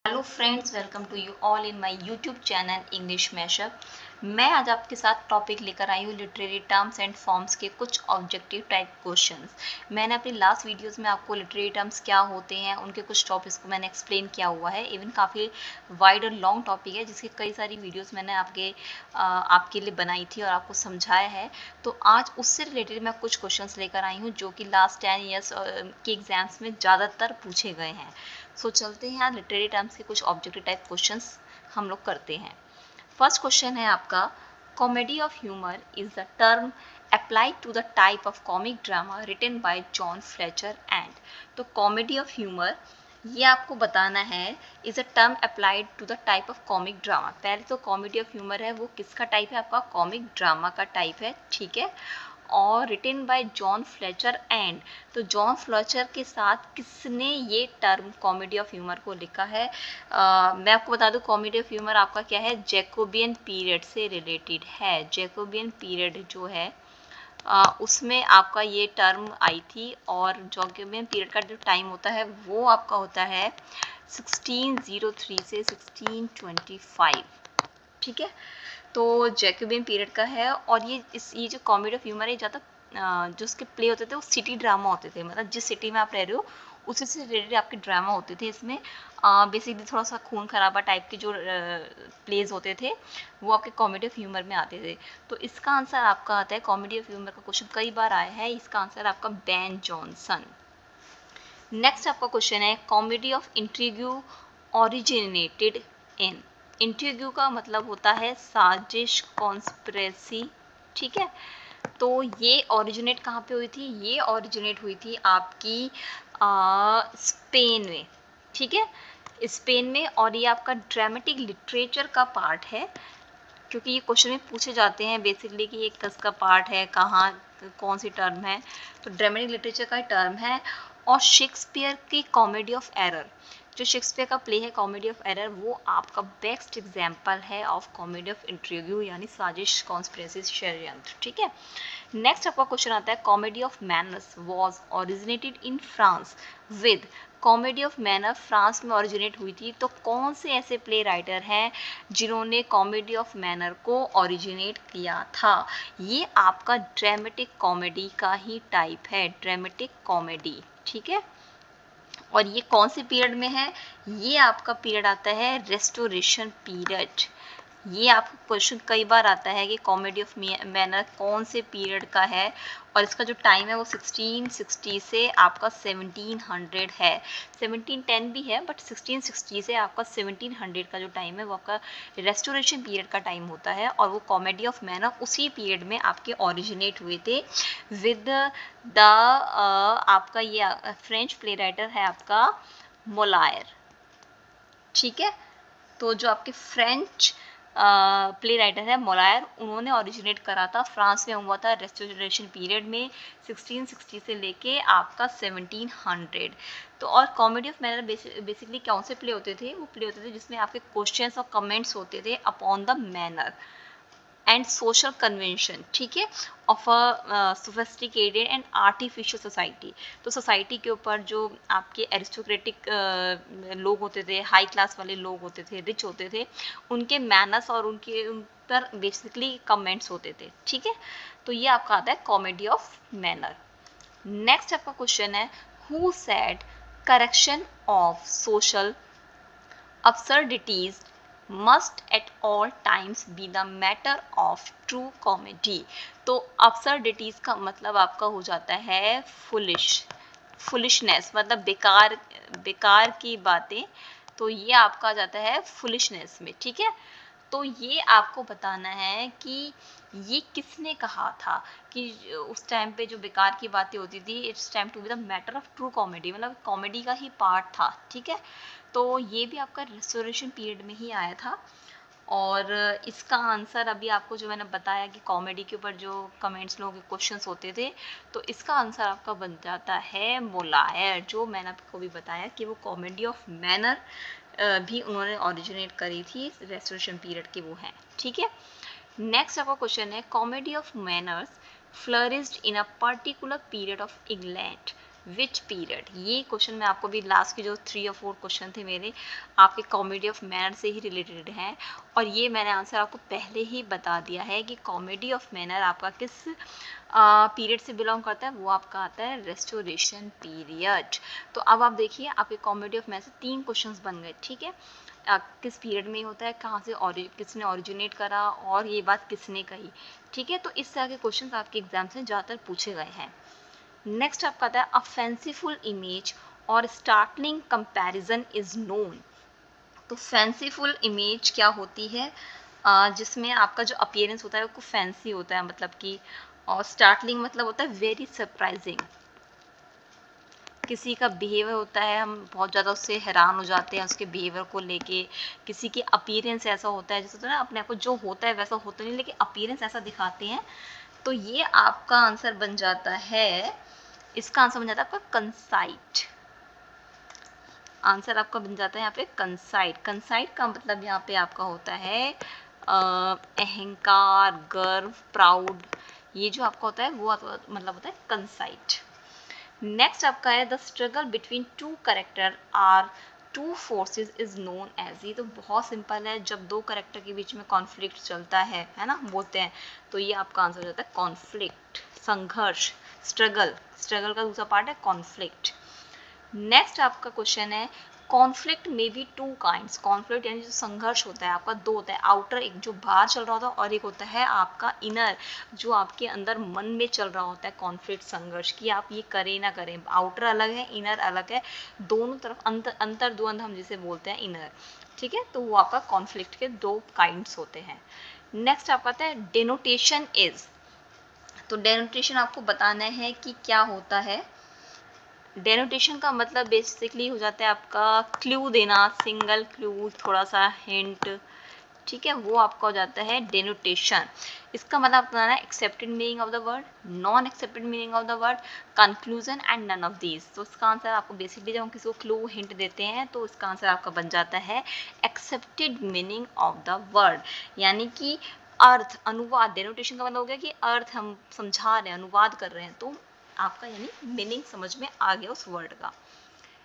Hello friends, welcome to you all in my YouTube channel English mashup. मैं आज आपके साथ टॉपिक लेकर आई हूँ लिटरेरी टर्म्स एंड फॉर्म्स के कुछ ऑब्जेक्टिव टाइप क्वेश्चंस। मैंने अपनी लास्ट वीडियोस में आपको लिटरेरी टर्म्स क्या होते हैं उनके कुछ टॉपिक्स को मैंने एक्सप्लेन किया हुआ है। इवन काफ़ी वाइड और लॉन्ग टॉपिक है जिसकी कई सारी वीडियोज़ मैंने आपके लिए बनाई थी और आपको समझाया है। तो आज उससे रिलेटेड मैं कुछ क्वेश्चंस लेकर आई हूँ जो कि लास्ट 10 ईयर्स के एग्जाम्स में ज़्यादातर पूछे गए हैं। सो चलते हैं आज लिटरेरी टर्म्स के कुछ ऑब्जेक्टिव टाइप क्वेश्चंस हम लोग करते हैं। फर्स्ट क्वेश्चन है आपका, comedy of humour is the term applied to the type of comic drama written by John Fletcher and. तो कॉमेडी ऑफ ह्यूमर ये आपको बताना है is a term applied to the type of comic drama. पहले तो comedy of humour है वो किसका टाइप है, आपका कॉमिक ड्रामा का टाइप है, ठीक है। और written by John Fletcher and, तो जॉन फ्लेचर के साथ किसने ये टर्म कॉमेडी ऑफ ह्यूमर को लिखा है। मैं आपको बता दूं कॉमेडी ऑफ ह्यूमर आपका क्या है, जैकोबियन पीरियड से रिलेटेड है। जैकोबियन पीरियड जो है उसमें आपका ये टर्म आई थी और जैकोबियन पीरियड का जो टाइम होता है वो आपका होता है 1603 से 1625, ठीक है। तो जैकोबियन पीरियड का है और ये जो कॉमेडी ऑफ ह्यूमर है ज़्यादा जो उसके प्ले होते थे वो सिटी ड्रामा होते थे, मतलब जिस सिटी में आप रह रहे हो उसी से रिलेटेड आपके ड्रामा होते थे। इसमें बेसिकली थोड़ा सा खून खराबा टाइप के जो प्लेज होते थे वो आपके कॉमेडी ऑफ ह्यूमर में आते थे। तो इसका आंसर आपका आता है, कॉमेडी ऑफ ह्यूमर का क्वेश्चन कई बार आया है, इसका आंसर आपका बेन जॉनसन। नेक्स्ट आपका क्वेश्चन है, कॉमेडी ऑफ इंट्रिग्यू ओरिजिनेटेड इन। इंट्रिग्यू का मतलब होता है साजिश, कॉन्स्पिरेसी, ठीक है। तो ये ओरिजिनेट कहाँ पे हुई थी, ये ओरिजिनेट हुई थी आपकी स्पेन में, ठीक है, स्पेन में। और ये आपका ड्रामेटिक लिटरेचर का पार्ट है, क्योंकि ये क्वेश्चन में पूछे जाते हैं बेसिकली कि ये किसका पार्ट है, कहाँ कौन सी टर्म है, तो ड्रामेटिक लिटरेचर का टर्म है। और शेक्सपियर की कॉमेडी ऑफ एरर, जो शेक्सपियर का प्ले है कॉमेडी ऑफ एरर, वो आपका बेस्ट एग्जाम्पल है ऑफ कॉमेडी ऑफ इंट्रिग्यू यानी साजिश, कॉन्स्पिरेसी, षड्यंत्र, ठीक है। नेक्स्ट आपका क्वेश्चन आता है, comedy of manners was originated in France with. Comedy of manner France में ओरिजिनेट हुई थी, तो कौन से ऐसे प्ले राइटर हैं जिन्होंने कॉमेडी ऑफ मैनर को ओरिजिनेट किया था। ये आपका ड्रामेटिक कॉमेडी का ही टाइप है, ड्रामेटिक कॉमेडी, ठीक है। और ये कौन से पीरियड में है, ये आपका पीरियड आता है रेस्टोरेशन पीरियड। ये आपको क्वेश्चन कई बार आता है कि कॉमेडी ऑफ मैनर कौन से पीरियड का है, और इसका जो टाइम है वो 1660 से आपका 1700 है। 1710 भी है बट 1660 से आपका 1700 का जो टाइम है वो आपका रेस्टोरेशन पीरियड का टाइम होता है। और वो कॉमेडी ऑफ मैनर उसी पीरियड में आपके ओरिजिनेट हुए थे विद द आपका ये फ्रेंच प्ले राइटर है आपका मोलायर, ठीक है। तो जो आपके फ्रेंच प्ले राइटर है मोलायर, उन्होंने ओरिजिनेट करा था, फ्रांस में हुआ था रेस्टोरेशन पीरियड में 1660 से लेके आपका 1700। तो और कॉमेडी ऑफ मैनर बेसिकली कौन से प्ले होते थे, वो प्ले होते थे जिसमें आपके क्वेश्चंस और कमेंट्स होते थे upon the manner and social convention, ठीक है, of a sophisticated and artificial society. तो सोसाइटी के ऊपर जो आपके एरिस्टोक्रेटिक लोग होते थे, हाई क्लास वाले लोग होते थे, रिच होते थे, उनके मैनर्स और उन पर बेसिकली कमेंट्स होते थे, ठीक है। तो ये आपका आता है कॉमेडी ऑफ मैनर। नेक्स्ट आपका क्वेश्चन है, who said correction of social absurdities must at all times be the matter of true comedy। तो absurdities का मतलब आपका हो जाता है फुलिशनेस, मतलब बेकार बेकार की बातें, तो ये आपका आ जाता है फुलिशनेस में, ठीक है। तो ये आपको बताना है कि ये किसने कहा था कि उस टाइम पे जो बेकार की बातें होती थी, it's time to be the matter of true comedy, मतलब कॉमेडी का ही पार्ट था, ठीक है। तो ये भी आपका रेस्टोरेशन पीरियड में ही आया था। और इसका आंसर अभी आपको जो मैंने बताया कि कॉमेडी के ऊपर जो कमेंट्स लोगों के क्वेश्चंस होते थे, तो इसका आंसर आपका बन जाता है मोलायर, जो मैंने आपको भी बताया कि वो कॉमेडी ऑफ मैनर भी उन्होंने ओरिजिनेट करी थी, रेस्टोरेशन पीरियड के वो हैं, ठीक है। नेक्स्ट आपका क्वेश्चन है, comedy of manners flourished in a particular period of England which period. ये क्वेश्चन मैं आपको भी लास्ट के जो 3 और 4 क्वेश्चन थे मेरे आपके कॉमेडी ऑफ मैनर से ही रिलेटेड हैं, और ये मैंने आंसर आपको पहले ही बता दिया है कि कॉमेडी ऑफ मैनर आपका किस पीरियड से बिलोंग करता है। वो आपका आता है रेस्टोरेशन पीरियड। तो अब आप देखिए आपके कॉमेडी ऑफ मैनर से 3 क्वेश्चंस बन गए, ठीक है। किस पीरियड में होता है, कहाँ से किसने ओरिजिनेट करा, और ये बात किसने कही, ठीक है। तो इस तरह के क्वेश्चंस आपके एग्जाम से ज़्यादातर पूछे गए हैं। नेक्स्ट आपका आता है अ फैंसीफुल इमेज और स्टार्टलिंग कंपैरिजन इज नोन। तो फैंसीफुल इमेज क्या होती है, जिसमें आपका जो अपीयरेंस होता है वो फैंसी होता है, मतलब कि, और स्टार्टलिंग मतलब होता है वेरी सरप्राइजिंग। किसी का बिहेवियर होता है, हम बहुत ज़्यादा उससे हैरान हो जाते हैं उसके बिहेवियर को लेके। किसी की अपीयरेंस ऐसा होता है, जैसे तो ना अपने आप को जो होता है वैसा होता नहीं, लेकिन अपीयरेंस ऐसा दिखाते हैं। तो ये आपका आंसर बन जाता है, इसका आंसर बन जाता है आपका कंसाइट। आंसर आपका बन जाता है यहाँ पे कंसाइट। कंसाइट का मतलब यहाँ पे आपका होता है अहंकार, गर्व, प्राउड। ये जो आपका होता है वो मतलब होता है कंसाइट। नेक्स्ट आपका है the struggle between two character or two forces is known as. ये तो बहुत सिंपल है, जब दो कैरेक्टर के बीच में कॉन्फ्लिक्ट चलता है ना, बोलते हैं, तो ये आपका आंसर हो जाता है कॉन्फ्लिक्ट, संघर्ष। स्ट्रगल, स्ट्रगल का दूसरा पार्ट है कॉन्फ्लिक्ट। नेक्स्ट आपका क्वेश्चन है कॉन्फ्लिक्ट में बी टू काइंड्स। कॉन्फ्लिक्ट यानी जो संघर्ष होता है आपका दो होता है, आउटर एक जो बाहर चल रहा होता है, और एक होता है आपका इनर जो आपके अंदर मन में चल रहा होता है, कॉन्फ्लिक्ट संघर्ष कि आप ये करें ना करें। आउटर अलग है, इनर अलग है, दोनों तरफ अंतर द्वंद हम जिसे बोलते हैं इनर, ठीक है। तो वो आपका कॉन्फ्लिक्ट के दो काइंड्स होते हैं। नेक्स्ट आपका आता है डेनोटेशन इज। तो डेनोटेशन आपको बताना है कि क्या होता है। डेनोटेशन का मतलब बेसिकली हो जाता है आपका क्लू देना, सिंगल क्लू, थोड़ा सा हिंट, ठीक है, वो आपका हो जाता है डेनोटेशन। इसका मतलब बताना है accepted meaning of the word, non accepted meaning of the word, conclusion and none of these. तो इसका आंसर आपको बेसिकली जब हम किसी को क्लू हिंट देते हैं तो इसका आंसर आपका बन जाता है accepted meaning of the word, यानी कि अर्थ, अनुवाद। डेनोटेशन का मतलब हो गया कि अर्थ हम समझा रहे हैं, अनुवाद कर रहे हैं, तो आपका यानी मीनिंग समझ में आ गया उस वर्ड का।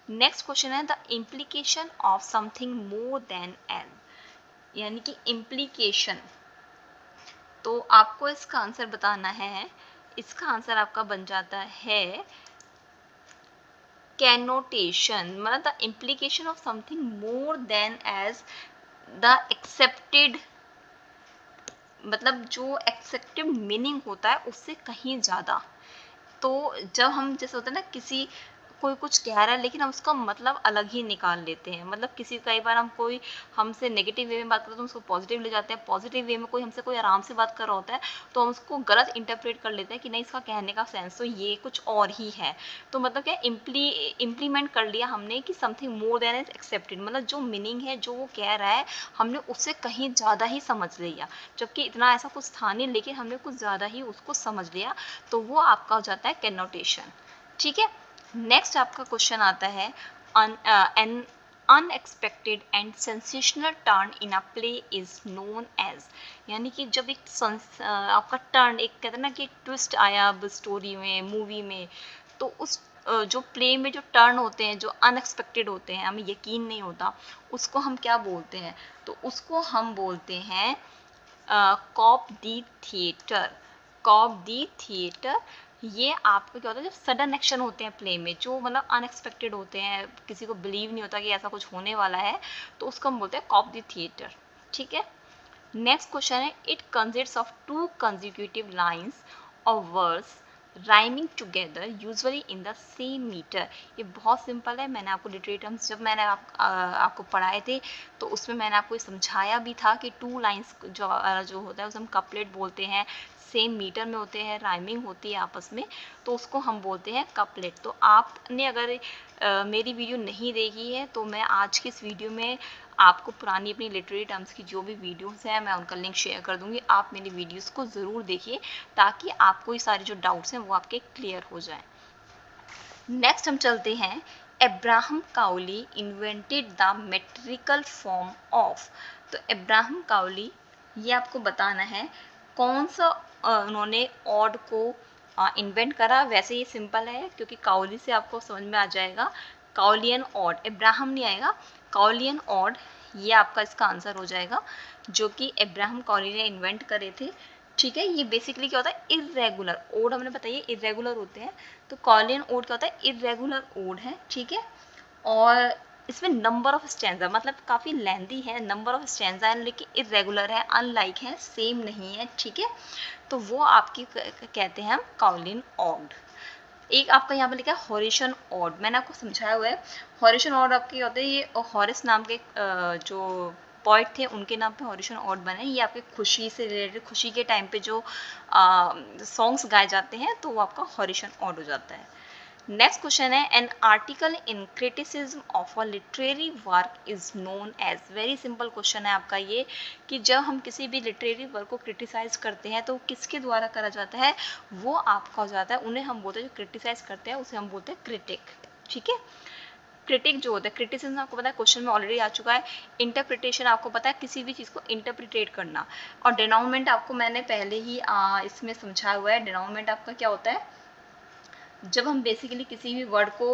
Next question is the implication of something more than an, यानी कि इम्प्लीकेशन। तो आपको इसका आंसर बताना है। इसका आंसर आपका बन जाता है कैनोटेशन, मतलब the implication of something more than as the accepted, मतलब जो एक्सेप्टेड मीनिंग होता है उससे कहीं ज़्यादा। तो जब हम जैसे होता है ना, किसी कोई कुछ कह रहा है लेकिन हम उसका मतलब अलग ही निकाल लेते हैं, मतलब किसी कई बार हम कोई हमसे नेगेटिव वे में बात करते हैं तो हम उसको पॉजिटिव ले जाते हैं, पॉजिटिव वे में कोई हमसे कोई आराम से बात कर रहा होता है तो हम उसको गलत इंटरप्रेट कर लेते हैं कि नहीं इसका कहने का सेंस तो ये कुछ और ही है। तो मतलब क्या इम्प्लीमेंट कर लिया हमने कि something more then is accepted, मतलब जो मीनिंग है जो वो कह रहा है हमने उससे कहीं ज़्यादा ही समझ लिया, जबकि इतना ऐसा कुछ था नहीं लेकिन हमने कुछ ज़्यादा ही उसको समझ लिया, तो वो आपका हो जाता है कैनोटेशन, ठीक है। नेक्स्ट आपका क्वेश्चन आता है an unexpected and sensational turn in a play is known as, यानी कि जब एक आपका टर्न, एक कहते हैं ना कि ट्विस्ट आया अब स्टोरी में, मूवी में, तो उस जो प्ले में जो टर्न होते हैं जो अनएक्सपेक्टेड होते हैं, हमें यकीन नहीं होता, उसको हम क्या बोलते हैं। तो उसको हम बोलते हैं कॉप दी थिएटर। कॉप दी थिएटर, ये आपको क्या होता है जब सडन एक्शन होते हैं प्ले में, जो मतलब अनएक्सपेक्टेड होते हैं, किसी को बिलीव नहीं होता कि ऐसा कुछ होने वाला है, तो उसको हम बोलते हैं कॉप दी थिएटर, ठीक है। Next question is it consists of two consecutive lines of words rhyming together usually in the same metre. ये बहुत सिंपल है, मैंने आपको लिटरेरी टर्म्स जब मैंने आपको पढ़ाए थे तो उसमें मैंने आपको समझाया भी था कि टू लाइंस जो होता है उसे हम कपलेट बोलते हैं, सेम मीटर में होते हैं, राइमिंग होती है आपस में, तो उसको हम बोलते हैं कपलेट। तो आपने अगर मेरी वीडियो नहीं देखी है तो मैं आज की इस वीडियो में आपको पुरानी अपनी लिटरेरी टर्म्स की जो भी वीडियोस हैं मैं उनका लिंक शेयर कर दूंगी, आप मेरी वीडियोस को ज़रूर देखिए ताकि आपको ये सारे जो डाउट्स हैं वो आपके क्लियर हो जाएं। नेक्स्ट हम चलते हैं Abraham काउली invented the metrical form of. तो अब्राहम काउली, ये आपको बताना है कौन सा उन्होंने ऑड को इन्वेंट करा, वैसे ये सिंपल है क्योंकि काउली से आपको समझ में आ जाएगा। काउली एंड ऑड, अब्राहम नहीं आएगा, काउली एंड ऑड, ये आपका इसका आंसर हो जाएगा, जो कि अब्राहम काउली ने इन्वेंट करे थे। ठीक है, ये बेसिकली क्या होता है, इर्रेगुलर ओड, हमने बताइए इर्रेगुलर होते हैं, तो काउली एंड ऑड क्या होता है, इर्रेगुलर ओड है। ठीक है, और इसमें नंबर ऑफ स्टैंजा मतलब काफ़ी लेंदी है, नंबर ऑफ स्टैंजा है, लेकिन इरेगुलर है, अनलाइक है, सेम नहीं है। ठीक है, तो वो आपकी कहते हैं हम काउलिन ऑड। एक आपका यहाँ पे लिखा है हॉरिशन ऑड, मैंने आपको समझाया हुआ है। हॉरिशन ऑड आपके होते हैं, ये हॉरिस नाम के जो पोइट थे उनके नाम पे हॉरिशन ऑड बने। ये आपके खुशी से रिलेटेड, खुशी के टाइम पे जो सॉन्ग्स गाए जाते हैं तो वो आपका हॉरिशन ऑड हो जाता है। नेक्स्ट क्वेश्चन है, an article in criticism of a literary work is known as. Very simple question है आपका ये, कि जब हम किसी भी लिटरेरी वर्क को क्रिटिसाइज करते हैं तो किसके द्वारा करा जाता है, वो आपका हो जाता है, उन्हें हम बोलते हैं जो क्रिटिसाइज करते हैं उसे हम बोलते हैं क्रिटिक। ठीक है, क्रिटिक जो होता है, क्रिटिसिज्म आपको पता है क्वेश्चन में ऑलरेडी आ चुका है। इंटरप्रिटेशन आपको पता है किसी भी चीज़ को इंटरप्रिटेट करना, और डेनाउमेंट आपको मैंने पहले ही इसमें समझाया हुआ है। डेनाउमेंट आपका क्या होता है, जब हम बेसिकली किसी भी वर्ड को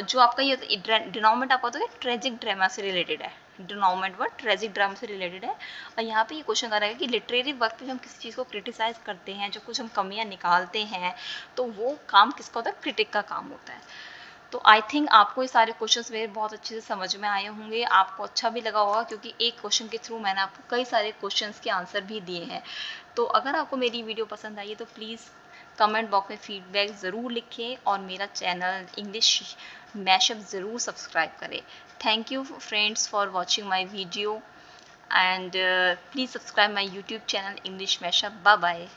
जो आपका ये डिनोमेंट आपका तो ट्रेजिक ड्रामा से रिलेटेड है, डिनोमेंट वर्ड ट्रेजिक ड्रामा से रिलेटेड है। और यहाँ पे ये क्वेश्चन कर रहा है कि लिटरेरी वर्क पे हम किसी चीज़ को क्रिटिसाइज करते हैं, जो कुछ हम कमियां निकालते हैं, तो वो काम किसका होता है, क्रिटिक का काम होता है। तो आई थिंक आपको ये सारे क्वेश्चंस मेरे बहुत अच्छे से समझ में आए होंगे, आपको अच्छा भी लगा होगा, क्योंकि एक क्वेश्चन के थ्रू मैंने आपको कई सारे क्वेश्चंस के आंसर भी दिए हैं। तो अगर आपको मेरी वीडियो पसंद आई है तो प्लीज़ कमेंट बॉक्स में फीडबैक ज़रूर लिखें, और मेरा चैनल इंग्लिश मैशअप ज़रूर सब्सक्राइब करें। Thank you friends for watching my video, and please subscribe my YouTube channel English Mashup. Bye bye.